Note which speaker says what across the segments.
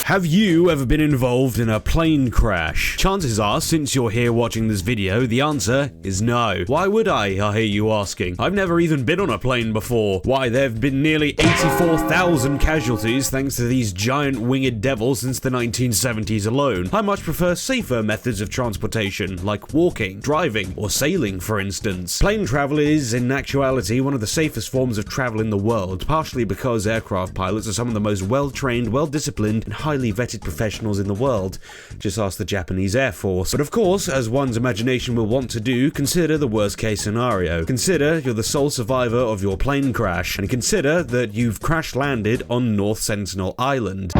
Speaker 1: Have you ever been involved in a plane crash? Chances are, since you're here watching this video, the answer is no. Why would I hear you asking? I've never even been on a plane before. Why, there have been nearly 84,000 casualties thanks to these giant winged devils since the 1970s alone. I much prefer safer methods of transportation, like walking, driving, or sailing, for instance. Plane travel is, in actuality, one of the safest forms of travel in the world, partially because aircraft pilots are some of the most well-trained, well-disciplined, and highly vetted professionals in the world. Just ask the Japanese Air Force. But of course, as one's imagination will want to do, consider the worst case scenario. Consider you're the sole survivor of your plane crash, and consider that you've crash-landed on North Sentinel Island.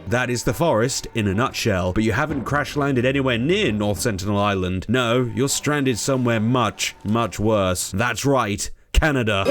Speaker 1: That is the forest in a nutshell, but you haven't crash-landed anywhere near North Sentinel Island. No, you're stranded somewhere much, much worse. That's right, Canada.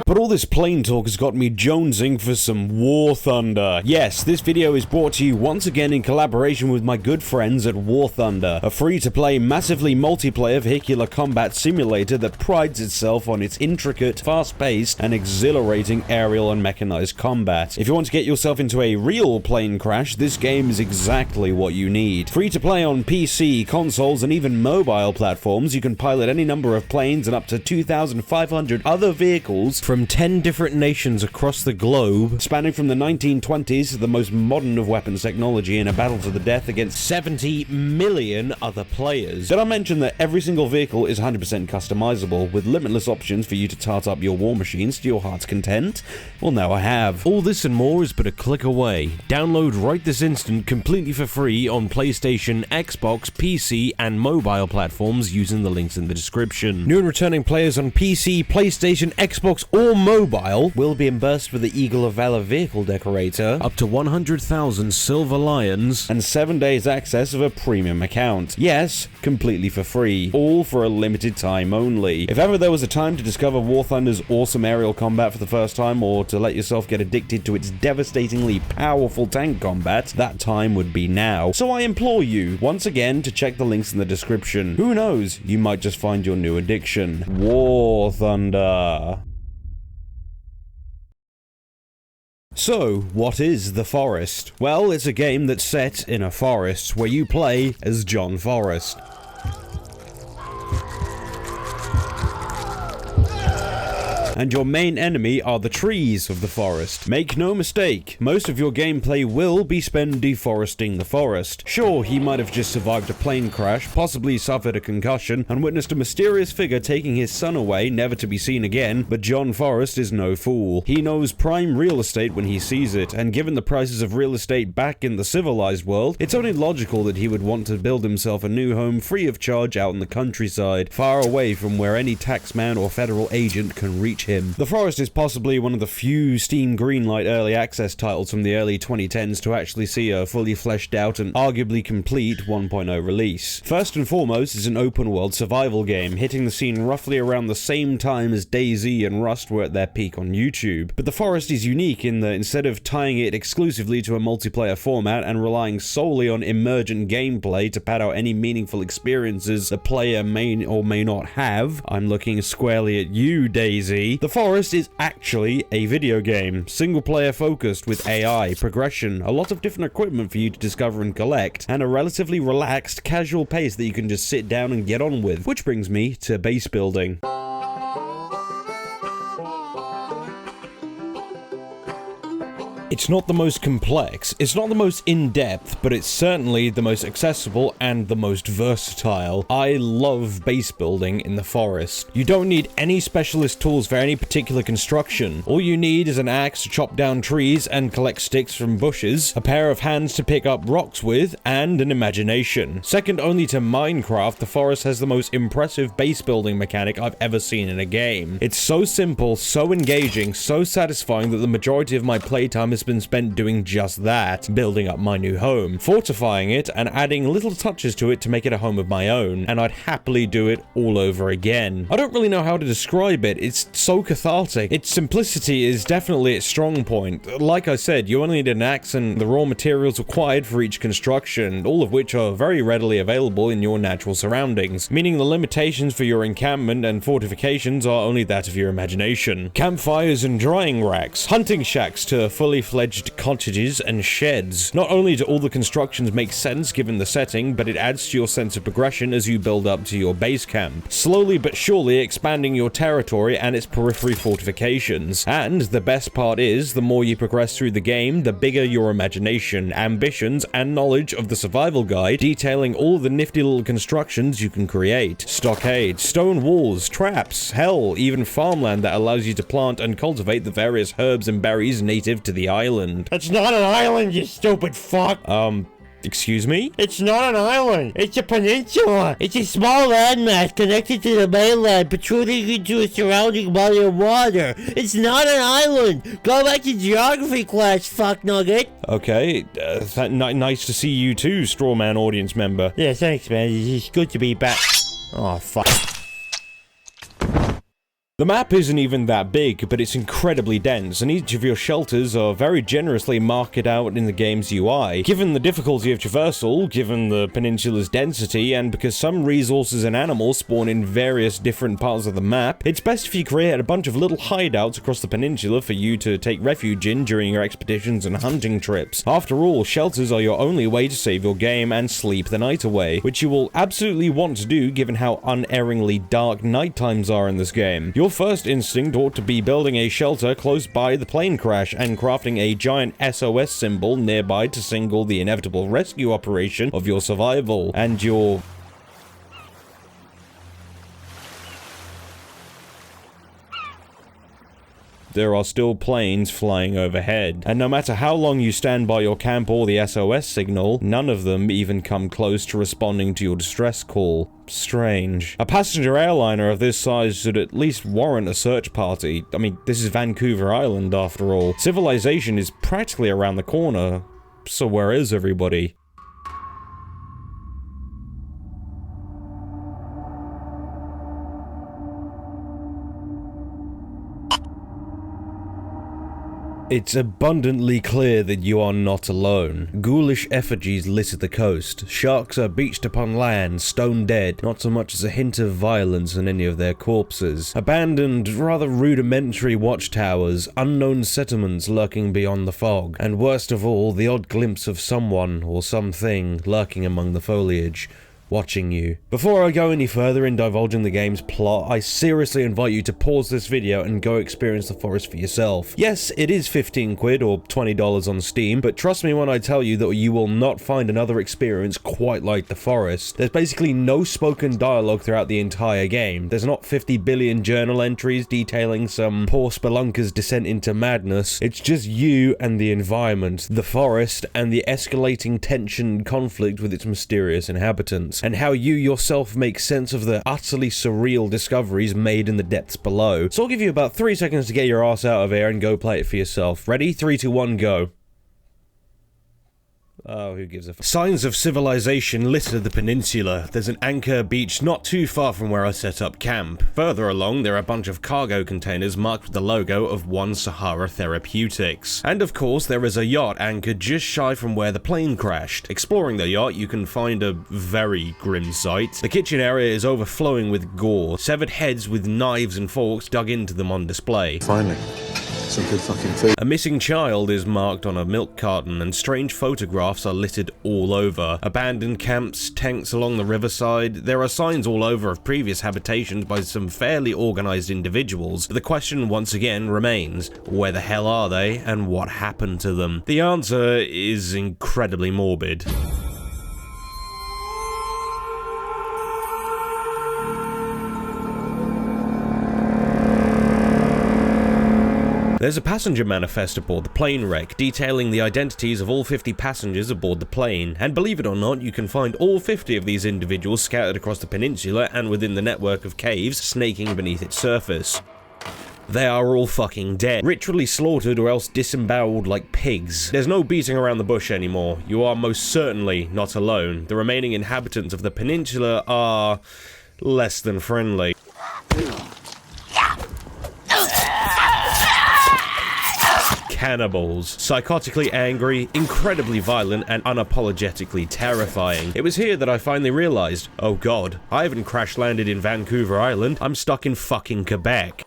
Speaker 1: But all this plane talk has got me jonesing for some War Thunder. Yes, this video is brought to you once again in collaboration with my good friends at War Thunder, a free-to-play, massively multiplayer vehicular combat simulator that prides itself on its intricate, fast-paced, and exhilarating aerial and mechanized combat. If you want to get yourself into a real plane crash, this game is exactly what you need. Free to play on PC, consoles, and even mobile platforms, you can pilot any number of planes and up to 2,500 other vehicles from 10 different nations across the globe, spanning from the 1920s to the most modern of weapons technology in a battle to the death against 70 million other players. Did I mention that every single vehicle is 100% customizable, with limitless options for you to tart up your war machines to your heart's content? Well, now I have. All this and more is but a click away. Download right this instant completely for free on PlayStation, Xbox, PC, and mobile platforms using the links in the description. New and returning players on PC, PlayStation, Xbox, or mobile will be embossed with the Eagle of Valor vehicle decorator, up to 100,000 silver lions, and 7 days access of a premium account. Yes, completely for free. All for a limited time only. If ever there was a time to discover War Thunder's awesome aerial combat for the first time, or to let yourself get addicted to its devastatingly powerful tank combat, that time would be now. So I implore you, once again, to check the links in the description. Who knows, you might just find your new addiction. War Thunder. So, what is The Forest? Well, it's a game that's set in a forest, where you play as John Forrest. And your main enemy are the trees of the forest. Make no mistake, most of your gameplay will be spent deforesting the forest. Sure, he might have just survived a plane crash, possibly suffered a concussion, and witnessed a mysterious figure taking his son away, never to be seen again, but John Forrest is no fool. He knows prime real estate when he sees it, and given the prices of real estate back in the civilized world, it's only logical that he would want to build himself a new home free of charge out in the countryside, far away from where any taxman or federal agent can reach him. The Forest is possibly one of the few Steam Greenlight early access titles from the early 2010s to actually see a fully fleshed out and arguably complete 1.0 release. First and foremost, it's an open world survival game, hitting the scene roughly around the same time as DayZ and Rust were at their peak on YouTube. But The Forest is unique in that instead of tying it exclusively to a multiplayer format and relying solely on emergent gameplay to pad out any meaningful experiences the player may or may not have, I'm looking squarely at you, DayZ, The Forest is actually a video game, single-player focused with AI, progression, a lot of different equipment for you to discover and collect, and a relatively relaxed, casual pace that you can just sit down and get on with, which brings me to base building. It's not the most complex, it's not the most in-depth, but it's certainly the most accessible and the most versatile. I love base building in The Forest. You don't need any specialist tools for any particular construction. All you need is an axe to chop down trees and collect sticks from bushes, a pair of hands to pick up rocks with, and an imagination. Second only to Minecraft, The Forest has the most impressive base building mechanic I've ever seen in a game. It's so simple, so engaging, so satisfying that the majority of my playtime is just been spent doing just that, building up my new home, fortifying it, and adding little touches to it to make it a home of my own, and I'd happily do it all over again. I don't really know how to describe it, it's so cathartic. Its simplicity is definitely its strong point. Like I said, you only need an axe and the raw materials required for each construction, all of which are very readily available in your natural surroundings, meaning the limitations for your encampment and fortifications are only that of your imagination. Campfires and drying racks, hunting shacks to fully fledged cottages and sheds. Not only do all the constructions make sense given the setting, but it adds to your sense of progression as you build up to your base camp, slowly but surely expanding your territory and its periphery fortifications. And the best part is, the more you progress through the game, the bigger your imagination, ambitions, and knowledge of the survival guide, detailing all the nifty little constructions you can create. Stockades, stone walls, traps, hell, even farmland that allows you to plant and cultivate the various herbs and berries native to the island.
Speaker 2: It's not an island, you stupid fuck!
Speaker 1: Excuse me?
Speaker 2: It's not an island. It's a peninsula. It's a small landmass connected to the mainland, protruding into a surrounding body of water. It's not an island. Go back to geography class, fuck nugget.
Speaker 1: Okay, nice to see you too, Strawman audience member.
Speaker 2: Yeah, thanks, man. It's good to be back. Oh, fuck.
Speaker 1: The map isn't even that big, but it's incredibly dense, and each of your shelters are very generously marked out in the game's UI. Given the difficulty of traversal, given the peninsula's density, and because some resources and animals spawn in various different parts of the map, it's best if you create a bunch of little hideouts across the peninsula for you to take refuge in during your expeditions and hunting trips. After all, shelters are your only way to save your game and sleep the night away, which you will absolutely want to do given how unerringly dark night times are in this game. Your first instinct ought to be building a shelter close by the plane crash and crafting a giant SOS symbol nearby to signal the inevitable rescue operation of your survival and your... There are still planes flying overhead, and no matter how long you stand by your camp or the SOS signal, none of them even come close to responding to your distress call. Strange. A passenger airliner of this size should at least warrant a search party. I mean, this is Vancouver Island after all. Civilization is practically around the corner, so where is everybody? It's abundantly clear that you are not alone. Ghoulish effigies litter the coast. Sharks are beached upon land, stone dead, not so much as a hint of violence in any of their corpses. Abandoned, rather rudimentary watchtowers, unknown settlements lurking beyond the fog, and worst of all, the odd glimpse of someone or something lurking among the foliage, watching you. Before I go any further in divulging the game's plot, I seriously invite you to pause this video and go experience the forest for yourself. Yes, it is 15 quid or $20 on Steam, but trust me when I tell you that you will not find another experience quite like the forest. There's basically no spoken dialogue throughout the entire game. There's not 50 billion journal entries detailing some poor spelunker's descent into madness. It's just you and the environment, the forest, and the escalating tension and conflict with its mysterious inhabitants, and how you yourself make sense of the utterly surreal discoveries made in the depths below. So I'll give you about 3 seconds to get your ass out of here and go play it for yourself. Ready? 3, 2, 1, go. Oh, who gives a f- Signs of civilization litter the peninsula. There's an anchor beach not too far from where I set up camp. Further along, there are a bunch of cargo containers marked with the logo of One Sahara Therapeutics. And of course, there is a yacht anchored just shy from where the plane crashed. Exploring the yacht, you can find a very grim sight. The kitchen area is overflowing with gore, severed heads with knives and forks dug into them on display.
Speaker 3: Finally. Some good fucking food.
Speaker 1: A missing child is marked on a milk carton, and strange photographs are littered all over. Abandoned camps, tanks along the riverside. There are signs all over of previous habitations by some fairly organized individuals. The question once again remains, where the hell are they and what happened to them? The answer is incredibly morbid. There's a passenger manifest aboard the plane wreck, detailing the identities of all 50 passengers aboard the plane, and believe it or not, you can find all 50 of these individuals scattered across the peninsula and within the network of caves snaking beneath its surface. they are all fucking dead. Ritually slaughtered or else disemboweled like pigs. There's no beating around the bush anymore. You are most certainly not alone. The remaining inhabitants of the peninsula are less than friendly. Cannibals. Psychotically angry, incredibly violent, and unapologetically terrifying. It was here that I finally realized, oh god, I haven't crash landed in Vancouver Island, I'm stuck in fucking Quebec.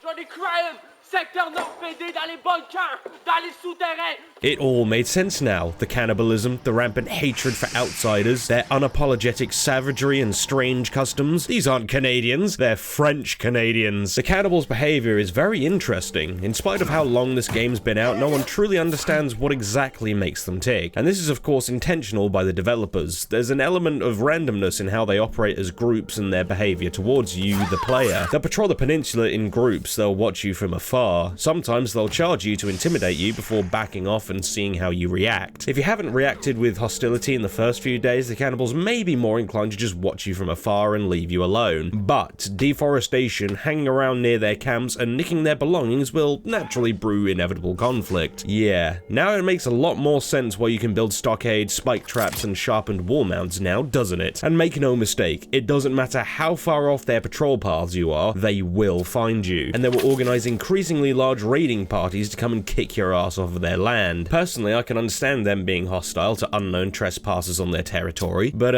Speaker 1: It all made sense now. The cannibalism, the rampant hatred for outsiders, their unapologetic savagery and strange customs. These aren't Canadians, they're French Canadians. The cannibals' behavior is very interesting. In spite of how long this game's been out, no one truly understands what exactly makes them tick. And this is of course intentional by the developers. There's an element of randomness in how they operate as groups and their behavior towards you, the player. They'll patrol the peninsula in groups, they'll watch you from afar. Sometimes they'll charge you to intimidate you before backing off and seeing how you react. If you haven't reacted with hostility in the first few days, the cannibals may be more inclined to just watch you from afar and leave you alone. But deforestation, hanging around near their camps, and nicking their belongings will naturally brew inevitable conflict. Yeah, now it makes a lot more sense why you can build stockades, spike traps, and sharpened wall mounts now, doesn't it? And make no mistake, it doesn't matter how far off their patrol paths you are, they will find you. And they will organize increasingly large raiding parties to come and kick your ass off of their land. Personally, I can understand them being hostile to unknown trespassers on their territory, but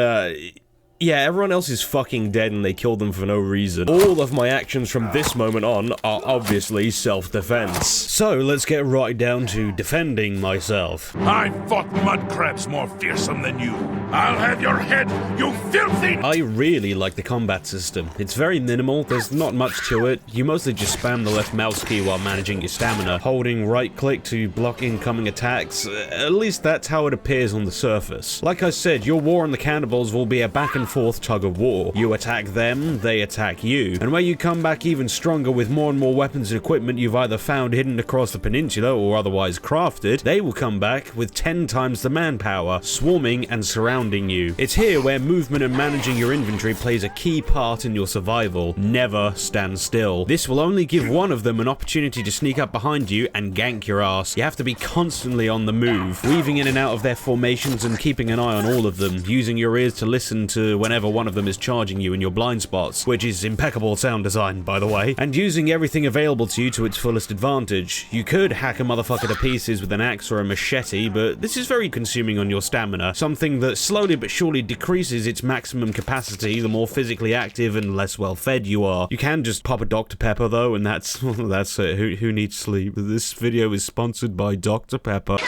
Speaker 1: yeah, everyone else is fucking dead and they killed them for no reason. All of my actions from this moment on are obviously self-defense. So let's get right down to defending myself.
Speaker 4: I fought mud crabs more fearsome than you. I'll have your head, you filthy—
Speaker 1: I really like the combat system. It's very minimal, there's not much to it. You mostly just spam the left mouse key while managing your stamina, holding right click to block incoming attacks. At least that's how it appears on the surface. Like I said, your war on the cannibals will be a back and forth tug of war. You attack them, they attack you. And where you come back even stronger with more and more weapons and equipment you've either found hidden across the peninsula or otherwise crafted, they will come back with 10 times the manpower, swarming and surrounding you. It's here where movement and managing your inventory plays a key part in your survival. Never stand still. This will only give one of them an opportunity to sneak up behind you and gank your ass. You have to be constantly on the move, weaving in and out of their formations and keeping an eye on all of them, using your ears to listen to whenever one of them is charging you in your blind spots, which is impeccable sound design, by the way, and using everything available to you to its fullest advantage. You could hack a motherfucker to pieces with an axe or a machete, but this is very consuming on your stamina, something that slowly but surely decreases its maximum capacity the more physically active and less well fed you are. You can just pop a Dr. Pepper though, and that's it. Who needs sleep? This video is sponsored by Dr. Pepper.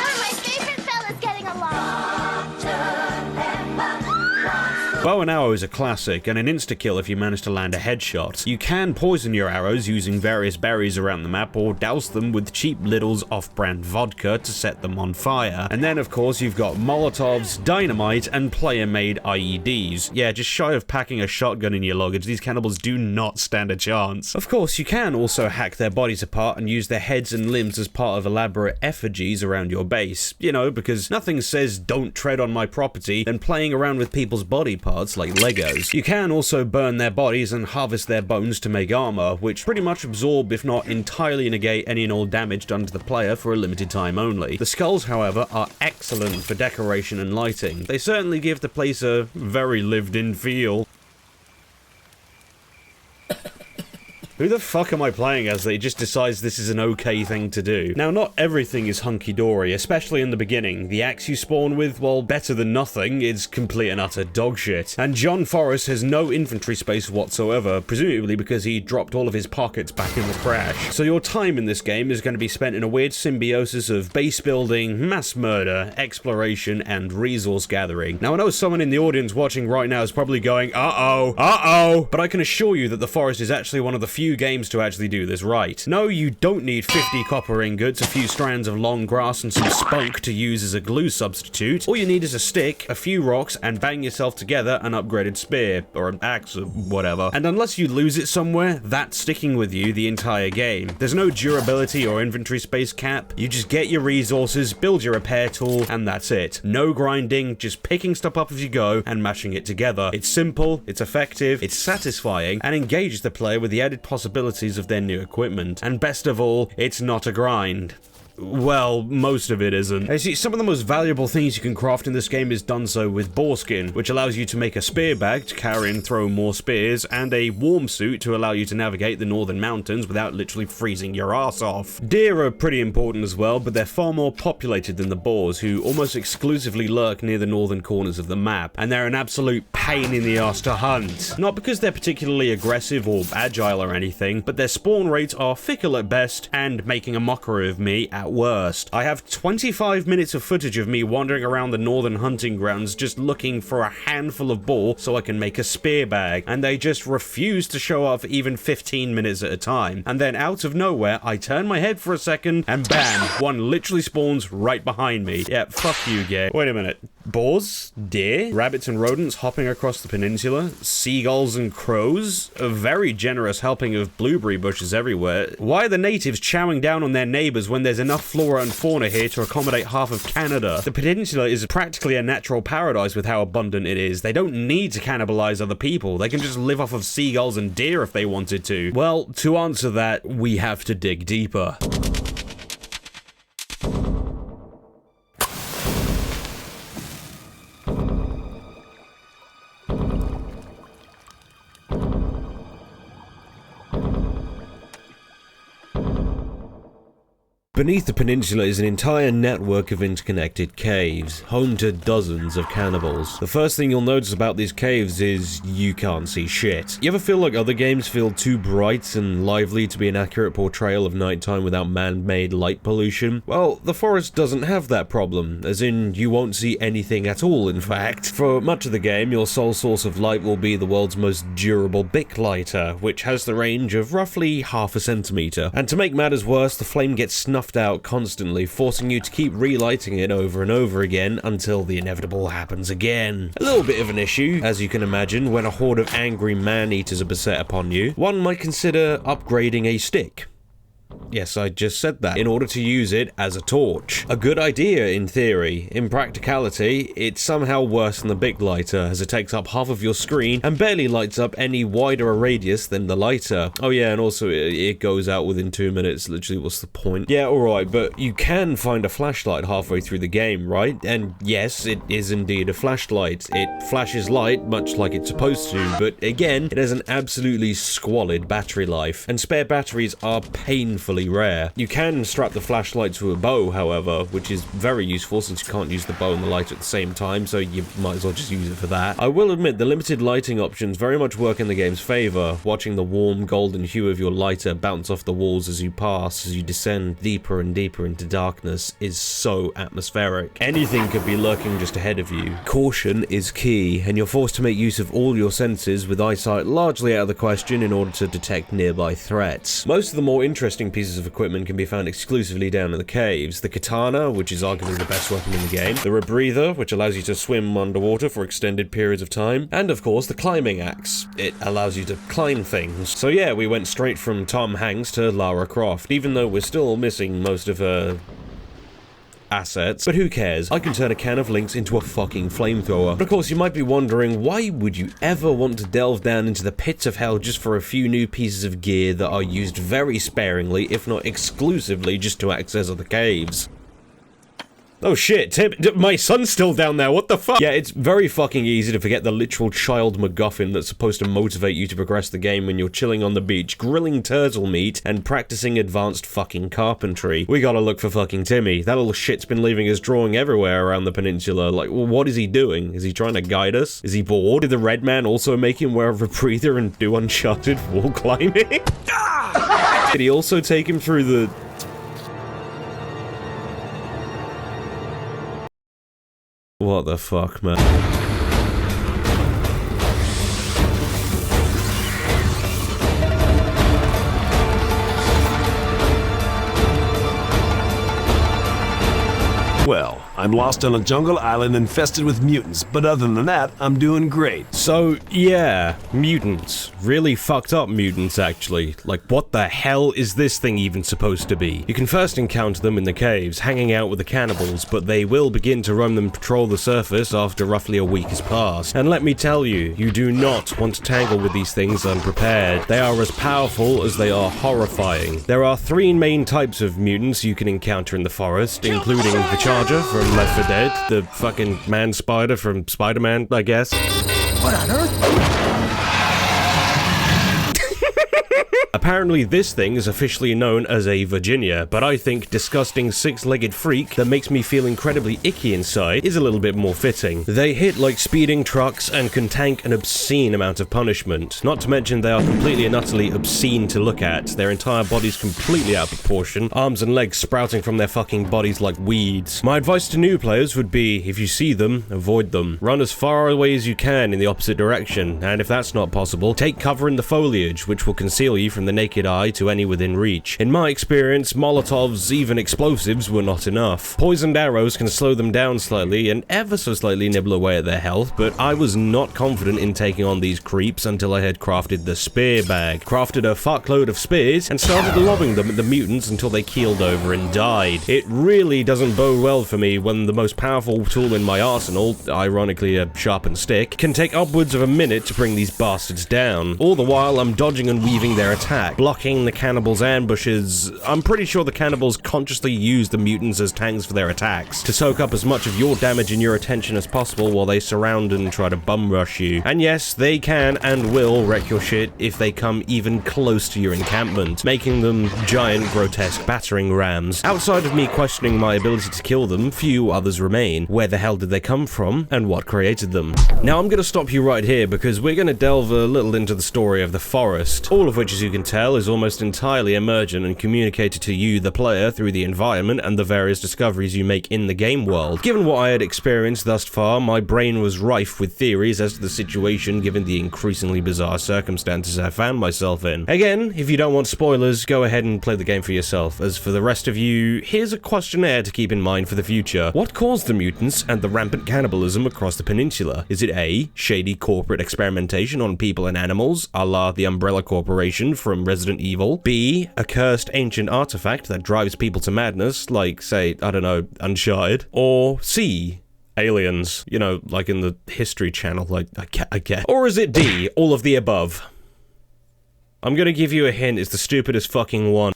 Speaker 1: Bow and arrow is a classic, and an insta-kill if you manage to land a headshot. You can poison your arrows using various berries around the map, or douse them with cheap Lidl's off-brand vodka to set them on fire. And then of course you've got Molotovs, dynamite, and player-made IEDs. Yeah, just shy of packing a shotgun in your luggage, these cannibals do not stand a chance. Of course, you can also hack their bodies apart and use their heads and limbs as part of elaborate effigies around your base. You know, because nothing says don't tread on my property than playing around with people's body parts like Legos. You can also burn their bodies and harvest their bones to make armor, which pretty much absorb, if not entirely negate, any and all damage done to the player for a limited time only. The skulls, however, are excellent for decoration and lighting. They certainly give the place a very lived-in feel. Who the fuck am I playing as that he just decides this is an okay thing to do? Now, not everything is hunky-dory, especially in the beginning. The axe you spawn with, while better than nothing, is complete and utter dogshit. And John Forrest has no infantry space whatsoever, presumably because he dropped all of his pockets back in the crash. So your time in this game is going to be spent in a weird symbiosis of base building, mass murder, exploration, and resource gathering. Now, I know someone in the audience watching right now is probably going, uh-oh, but I can assure you that the Forest is actually one of the few games to actually do this right. No, you don't need 50 copper ingots, a few strands of long grass, and some spunk to use as a glue substitute. All you need is a stick, a few rocks, and bang yourself together an upgraded spear, or an axe, or whatever. And unless you lose it somewhere, that's sticking with you the entire game. There's no durability or inventory space cap. You just get your resources, build your repair tool, and that's it. No grinding, just picking stuff up as you go and mashing it together. It's simple, it's effective, it's satisfying, and engages the player with the added possibility possibilities of their new equipment. And best of all, it's not a grind. Well, most of it isn't. You see, some of the most valuable things you can craft in this game is done so with boar skin, which allows you to make a spear bag to carry and throw more spears, and a warm suit to allow you to navigate the northern mountains without literally freezing your ass off. Deer are pretty important as well, but they're far more populated than the boars, who almost exclusively lurk near the northern corners of the map, and they're an absolute pain in the ass to hunt. Not because they're particularly aggressive or agile or anything, but their spawn rates are fickle at best, and making a mockery of me at worst. I have 25 minutes of footage of me wandering around the northern hunting grounds just looking for a handful of boar so I can make a spear bag, and they just refuse to show up for even 15 minutes at a time. And then out of nowhere, I turn my head for a second, and bam, one literally spawns right behind me. Yeah, fuck you, game. Wait a minute. Boars, deer, rabbits and rodents hopping across the peninsula, seagulls and crows, a very generous helping of blueberry bushes everywhere. Why are the natives chowing down on their neighbors when there's enough flora and fauna here to accommodate half of Canada? The peninsula is practically a natural paradise with how abundant it is. They don't need to cannibalize other people. They can just live off of seagulls and deer if they wanted to. Well, to answer that, we have to dig deeper. Beneath the peninsula is an entire network of interconnected caves, home to dozens of cannibals. The first thing you'll notice about these caves is you can't see shit. You ever feel like other games feel too bright and lively to be an accurate portrayal of nighttime without man-made light pollution? Well, the forest doesn't have that problem, as in you won't see anything at all, in fact. For much of the game, your sole source of light will be the world's most durable Bic lighter, which has the range of roughly half a centimeter. And to make matters worse, the flame gets snuffed out constantly, forcing you to keep relighting it over and over again until the inevitable happens again. A little bit of an issue, as you can imagine, when a horde of angry man-eaters are beset upon you. One might consider upgrading a stick. Yes, I just said that. In order to use it as a torch. A good idea in theory. In practicality, it's somehow worse than the Bic lighter, as it takes up half of your screen and barely lights up any wider a radius than the lighter. Oh yeah, and also it goes out within 2 minutes. Literally, what's the point? Yeah, alright, but you can find a flashlight halfway through the game, right? And yes, it is indeed a flashlight. It flashes light, much like it's supposed to, but again, it has an absolutely squalid battery life, and spare batteries are painfully rare. You can strap the flashlight to a bow, however, which is very useful since you can't use the bow and the light at the same time, so you might as well just use it for that. I will admit the limited lighting options very much work in the game's favor. Watching the warm golden hue of your lighter bounce off the walls as you pass, as you descend deeper and deeper into darkness, is so atmospheric. Anything could be lurking just ahead of you. Caution is key, and you're forced to make use of all your senses, with eyesight largely out of the question in order to detect nearby threats. Most of the more interesting pieces of equipment can be found exclusively down in the caves. The katana, which is arguably the best weapon in the game, the rebreather, which allows you to swim underwater for extended periods of time, and of course the climbing axe. It allows you to climb things. So yeah, we went straight from Tom Hanks to Lara Croft, even though we're still missing most of her assets, but who cares? I can turn a can of Lynx into a fucking flamethrower. But of course, you might be wondering, why would you ever want to delve down into the pits of hell just for a few new pieces of gear that are used very sparingly, if not exclusively, just to access other caves? Oh shit, Tim, my son's still down there, what the fuck? Yeah, it's very fucking easy to forget the literal child MacGuffin that's supposed to motivate you to progress the game when you're chilling on the beach, grilling turtle meat, and practicing advanced fucking carpentry. We gotta look for fucking Timmy. That little shit's been leaving his drawing everywhere around the peninsula. Like, well, what is he doing? Is he trying to guide us? Is he bored? Did the red man also make him wear a rebreather and do Uncharted wall climbing? Did he also take him through the... What the fuck, man?
Speaker 5: Well, I'm lost on a jungle island infested with mutants, but other than that, I'm doing great.
Speaker 1: So, yeah, mutants. Really fucked up mutants, actually. Like, what the hell is this thing even supposed to be? You can first encounter them in the caves, hanging out with the cannibals, but they will begin to roam and patrol the surface after roughly a week has passed. And let me tell you, you do not want to tangle with these things unprepared. They are as powerful as they are horrifying. There are 3 main types of mutants you can encounter in the forest, including the Charger from Left 4 Dead, the fucking man-spider from Spider-Man, I guess.
Speaker 2: What on earth?
Speaker 1: Apparently this thing is officially known as a Virginia, but I think disgusting 6-legged freak that makes me feel incredibly icky inside is a little bit more fitting. They hit like speeding trucks and can tank an obscene amount of punishment. Not to mention they are completely and utterly obscene to look at, their entire bodies completely out of proportion, arms and legs sprouting from their fucking bodies like weeds. My advice to new players would be, if you see them, avoid them. Run as far away as you can in the opposite direction, and if that's not possible, take cover in the foliage, which will conceal you from the naked eye to any within reach. In my experience, Molotovs, even explosives, were not enough. Poisoned arrows can slow them down slightly and ever so slightly nibble away at their health, but I was not confident in taking on these creeps until I had crafted the spear bag, crafted a fuckload of spears, and started lobbing them at the mutants until they keeled over and died. It really doesn't bode well for me when the most powerful tool in my arsenal, ironically a sharpened stick, can take upwards of a minute to bring these bastards down. All the while I'm dodging and weaving their attack, blocking the cannibals' ambushes. I'm pretty sure the cannibals consciously use the mutants as tanks for their attacks, to soak up as much of your damage and your attention as possible while they surround and try to bum rush you. And yes, they can and will wreck your shit if they come even close to your encampment, making them giant, grotesque battering rams. Outside of me questioning my ability to kill them, few others remain. Where the hell did they come from, and what created them? Now I'm gonna stop you right here because we're gonna delve a little into the story of the forest, all of which, as you can tell, is almost entirely emergent and communicated to you, the player, through the environment and the various discoveries you make in the game world. Given what I had experienced thus far, my brain was rife with theories as to the situation given the increasingly bizarre circumstances I found myself in. Again, if you don't want spoilers, go ahead and play the game for yourself. As for the rest of you, here's a questionnaire to keep in mind for the future. What caused the mutants and the rampant cannibalism across the peninsula? Is it A, shady corporate experimentation on people and animals, a la the Umbrella Corporation from Resident Evil? B, a cursed ancient artifact that drives people to madness, like, say, I don't know, Uncharted? Or C, aliens, you know, like in the History Channel, like, I get. Or is it D, all of the above? I'm gonna give you a hint, it's the stupidest fucking one.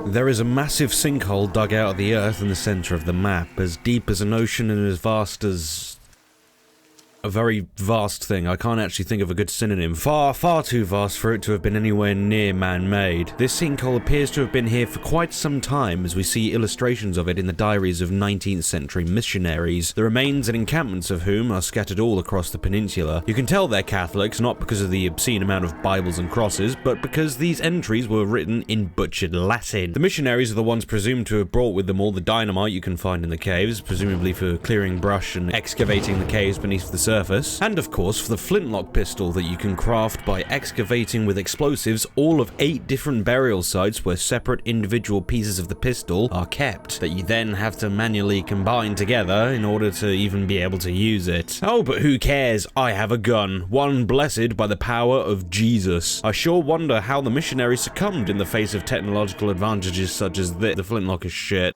Speaker 1: There is a massive sinkhole dug out of the earth in the center of the map, as deep as an ocean and as vast as... a very vast thing. I can't actually think of a good synonym. Far, far too vast for it to have been anywhere near man-made. This sinkhole appears to have been here for quite some time, as we see illustrations of it in the diaries of 19th century missionaries, the remains and encampments of whom are scattered all across the peninsula. You can tell they're Catholics, not because of the obscene amount of Bibles and crosses, but because these entries were written in butchered Latin. The missionaries are the ones presumed to have brought with them all the dynamite you can find in the caves, presumably for clearing brush and excavating the caves beneath the surface, and of course for the flintlock pistol that you can craft by excavating with explosives all of 8 different burial sites where separate individual pieces of the pistol are kept, that you then have to manually combine together in order to even be able to use it. Oh, but who cares? I have a gun, one blessed by the power of Jesus. I sure wonder how the missionaries succumbed in the face of technological advantages such as this. The flintlock is shit.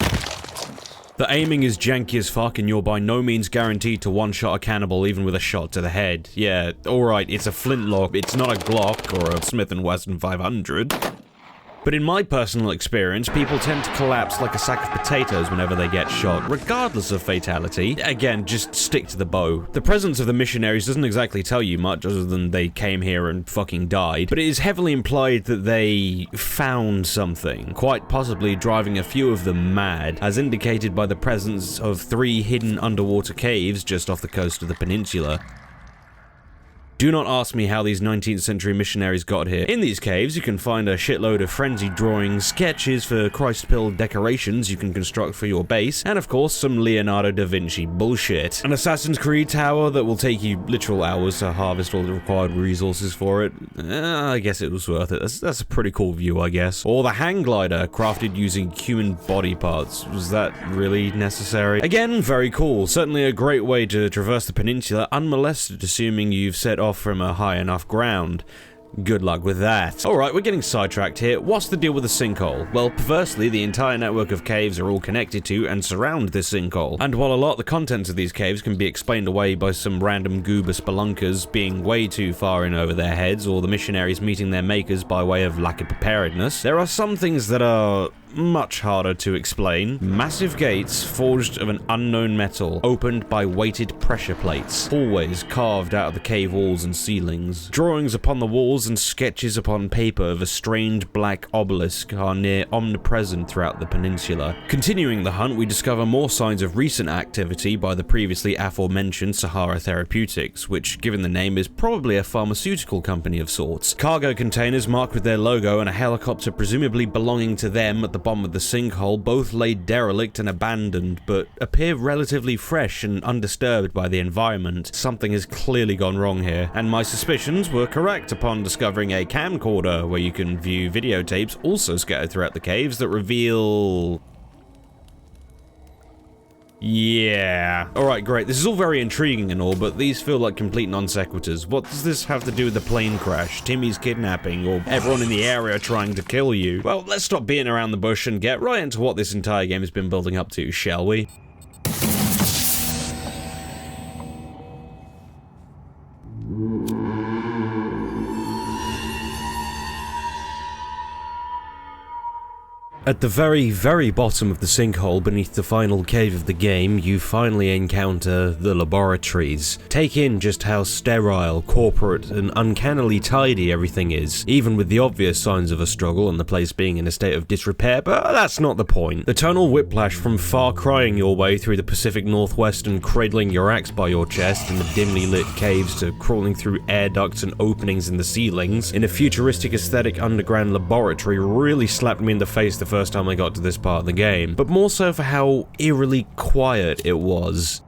Speaker 1: The aiming is janky as fuck, and you're by no means guaranteed to one-shot a cannibal even with a shot to the head. Yeah, alright, it's a flintlock, it's not a Glock or a Smith & Wesson 500. But in my personal experience, people tend to collapse like a sack of potatoes whenever they get shot, regardless of fatality. Again, just stick to the bow. The presence of the missionaries doesn't exactly tell you much other than they came here and fucking died, but it is heavily implied that they found something, quite possibly driving a few of them mad, as indicated by the presence of 3 hidden underwater caves just off the coast of the peninsula. Do not ask me how these 19th century missionaries got here. In these caves, you can find a shitload of frenzied drawings, sketches for Christ-pilled decorations you can construct for your base, and of course some Leonardo da Vinci bullshit. An Assassin's Creed tower that will take you literal hours to harvest all the required resources for it. I guess it was worth it. That's a pretty cool view, I guess. Or the hang glider, crafted using human body parts. Was that really necessary? Again, very cool. Certainly a great way to traverse the peninsula unmolested, assuming you've set off from a high enough ground. Good luck with that. Alright, we're getting sidetracked here. What's the deal with the sinkhole? Well, perversely, the entire network of caves are all connected to and surround this sinkhole. And while a lot of the contents of these caves can be explained away by some random goober spelunkers being way too far in over their heads, or the missionaries meeting their makers by way of lack of preparedness, there are some things that are much harder to explain. Massive gates forged of an unknown metal, opened by weighted pressure plates. Hallways carved out of the cave walls and ceilings. Drawings upon the walls and sketches upon paper of a strange black obelisk are near omnipresent throughout the peninsula. Continuing the hunt, we discover more signs of recent activity by the previously aforementioned Sahara Therapeutics, which, given the name, is probably a pharmaceutical company of sorts. Cargo containers marked with their logo and a helicopter presumably belonging to them at the bottom of the sinkhole both lay derelict and abandoned, but appear relatively fresh and undisturbed by the environment. Something has clearly gone wrong here, and my suspicions were correct upon discovering a camcorder where you can view videotapes also scattered throughout the caves that reveal... Yeah. Alright, great. This is all very intriguing and all, but these feel like complete non sequiturs. What does this have to do with the plane crash, Timmy's kidnapping, or everyone in the area trying to kill you? Well, let's stop beating around the bush and get right into what this entire game has been building up to, shall we? At the very, very bottom of the sinkhole beneath the final cave of the game, you finally encounter the laboratories. Take in just how sterile, corporate, and uncannily tidy everything is, even with the obvious signs of a struggle and the place being in a state of disrepair, but that's not the point. The tonal whiplash from far crying your way through the Pacific Northwest and cradling your axe by your chest in the dimly lit caves to crawling through air ducts and openings in the ceilings in a futuristic aesthetic underground laboratory really slapped me in the face the first time I got to this part of the game, but more so for how eerily quiet it was.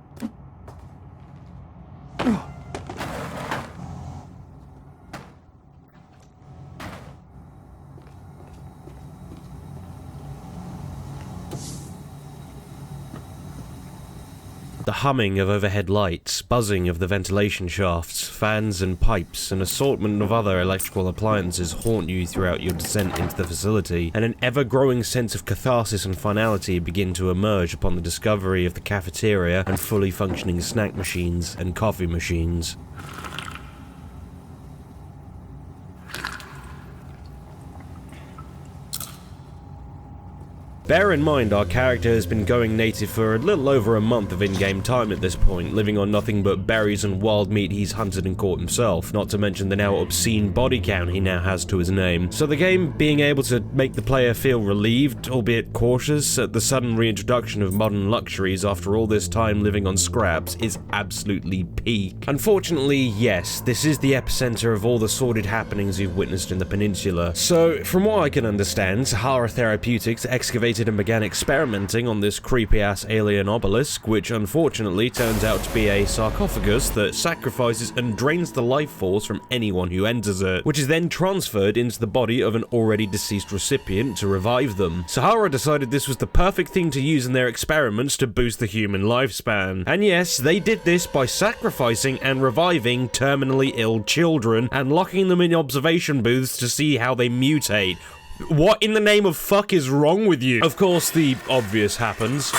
Speaker 1: The humming of overhead lights, buzzing of the ventilation shafts, fans and pipes, an assortment of other electrical appliances haunt you throughout your descent into the facility, and an ever-growing sense of catharsis and finality begin to emerge upon the discovery of the cafeteria and fully functioning snack machines and coffee machines. Bear in mind, our character has been going native for a little over a month of in-game time at this point, living on nothing but berries and wild meat he's hunted and caught himself, not to mention the now obscene body count he now has to his name. So the game being able to make the player feel relieved, albeit cautious, at the sudden reintroduction of modern luxuries after all this time living on scraps is absolutely peak. Unfortunately, yes, this is the epicenter of all the sordid happenings you've witnessed in the peninsula. So, from what I can understand, Sahara Therapeutics excavated and began experimenting on this creepy-ass alien obelisk, which unfortunately turns out to be a sarcophagus that sacrifices and drains the life force from anyone who enters it, which is then transferred into the body of an already deceased recipient to revive them. Sahara decided this was the perfect thing to use in their experiments to boost the human lifespan. And yes, they did this by sacrificing and reviving terminally ill children and locking them in observation booths to see how they mutate. What in the name of fuck is wrong with you? Of course, the obvious happens.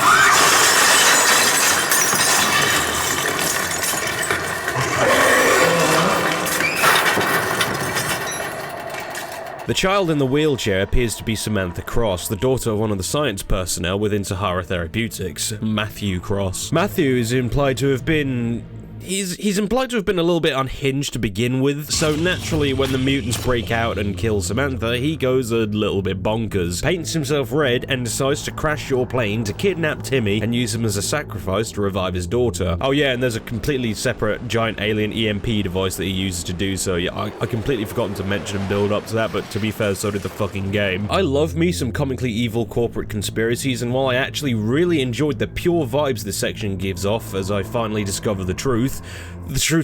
Speaker 1: The child in the wheelchair appears to be Samantha Cross, the daughter of one of the science personnel within Sahara Therapeutics, Matthew Cross. Matthew is implied to have been... He's implied to have been a little bit unhinged to begin with, so naturally when the mutants break out and kill Samantha, he goes a little bit bonkers, paints himself red, and decides to crash your plane to kidnap Timmy and use him as a sacrifice to revive his daughter. Oh yeah, and there's a completely separate giant alien EMP device that he uses to do so. Yeah, I completely forgotten to mention and build up to that, but to be fair, so did the fucking game. I love me some comically evil corporate conspiracies, and while I actually really enjoyed the pure vibes this section gives off as I finally discover the truth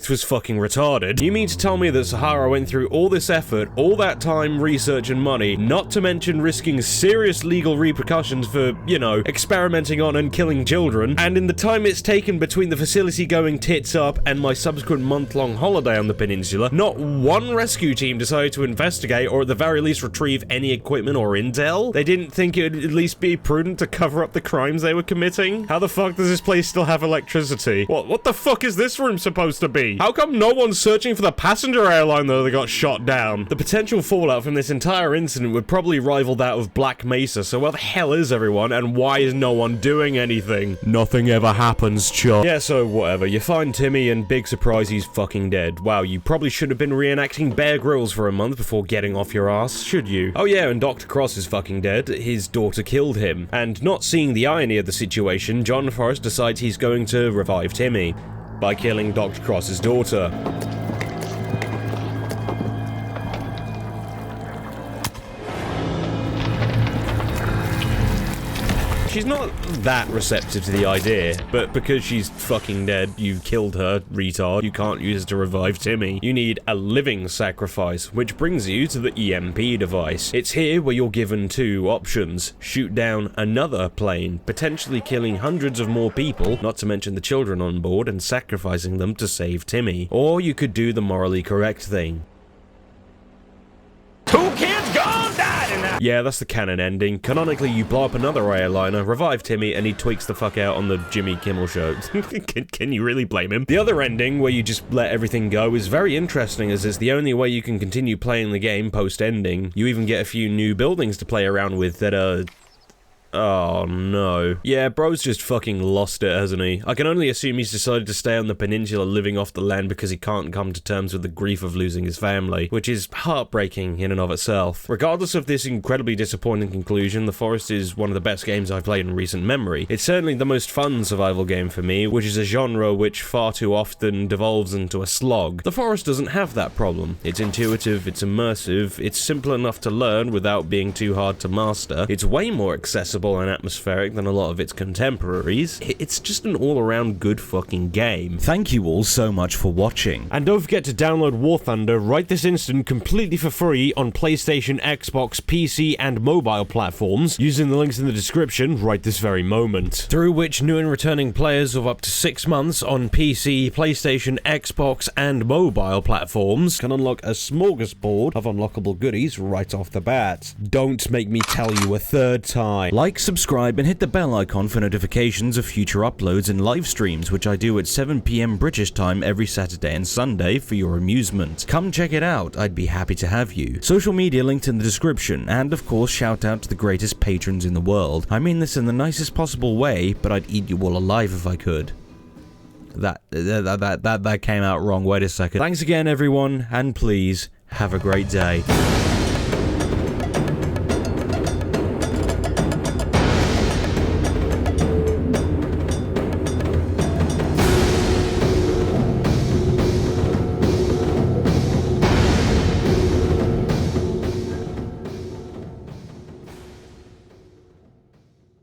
Speaker 1: was fucking retarded. You mean to tell me that Sahara went through all this effort, all that time, research, and money, not to mention risking serious legal repercussions for, you know, experimenting on and killing children, and in the time it's taken between the facility going tits up and my subsequent month-long holiday on the peninsula, not one rescue team decided to investigate or at the very least retrieve any equipment or intel? They didn't think it would at least be prudent to cover up the crimes they were committing? How the fuck does this place still have electricity? What the fuck is this room supposed to be? How come no one's searching for the passenger airline though that got shot down? The potential fallout from this entire incident would probably rival that of Black Mesa, so where the hell is everyone and why is no one doing anything? Nothing ever happens, Chuck. Yeah, so whatever. You find Timmy and big surprise he's fucking dead. Wow, you probably should have been reenacting Bear Grylls for a month before getting off your ass, should you? Oh yeah, and Dr. Cross is fucking dead. His daughter killed him. And not seeing the irony of the situation, John Forrest decides he's going to revive Timmy by killing Dr. Cross's daughter. She's not that receptive to the idea, but because she's fucking dead, you killed her, retard. You can't use her to revive Timmy. You need a living sacrifice, which brings you to the EMP device. It's here where you're given two options. Shoot down another plane, potentially killing hundreds of more people, not to mention the children on board, and sacrificing them to save Timmy. Or you could do the morally correct thing.
Speaker 4: 2 kids gone, died in that.
Speaker 1: Yeah, that's the canon ending. Canonically, you blow up another airliner, revive Timmy, and he tweaks the fuck out on the Jimmy Kimmel show. Can you really blame him? The other ending, where you just let everything go, is very interesting as it's the only way you can continue playing the game post-ending. You even get a few new buildings to play around with that are... oh no. Yeah, bro's just fucking lost it, hasn't he? I can only assume he's decided to stay on the peninsula living off the land because he can't come to terms with the grief of losing his family, which is heartbreaking in and of itself. Regardless of this incredibly disappointing conclusion, The Forest is one of the best games I've played in recent memory. It's certainly the most fun survival game for me, which is a genre which far too often devolves into a slog. The Forest doesn't have that problem. It's intuitive, it's immersive, it's simple enough to learn without being too hard to master, it's way more accessible and atmospheric than a lot of its contemporaries. It's just an all-around good fucking game. Thank you all so much for watching. And don't forget to download War Thunder right this instant completely for free on PlayStation, Xbox, PC, and mobile platforms using the links in the description right this very moment. Through which new and returning players of up to 6 months on PC, PlayStation, Xbox, and mobile platforms can unlock a smorgasbord of unlockable goodies right off the bat. Don't make me tell you a third time. Like, subscribe, and hit the bell icon for notifications of future uploads and live streams, which I do at 7 PM British time every Saturday and Sunday for your amusement. Come check it out, I'd be happy to have you. Social media linked in the description, and of course shout out to the greatest patrons in the world. I mean this in the nicest possible way, but I'd eat you all alive if I could. That came out wrong, wait a second. Thanks again everyone, and please, have a great day.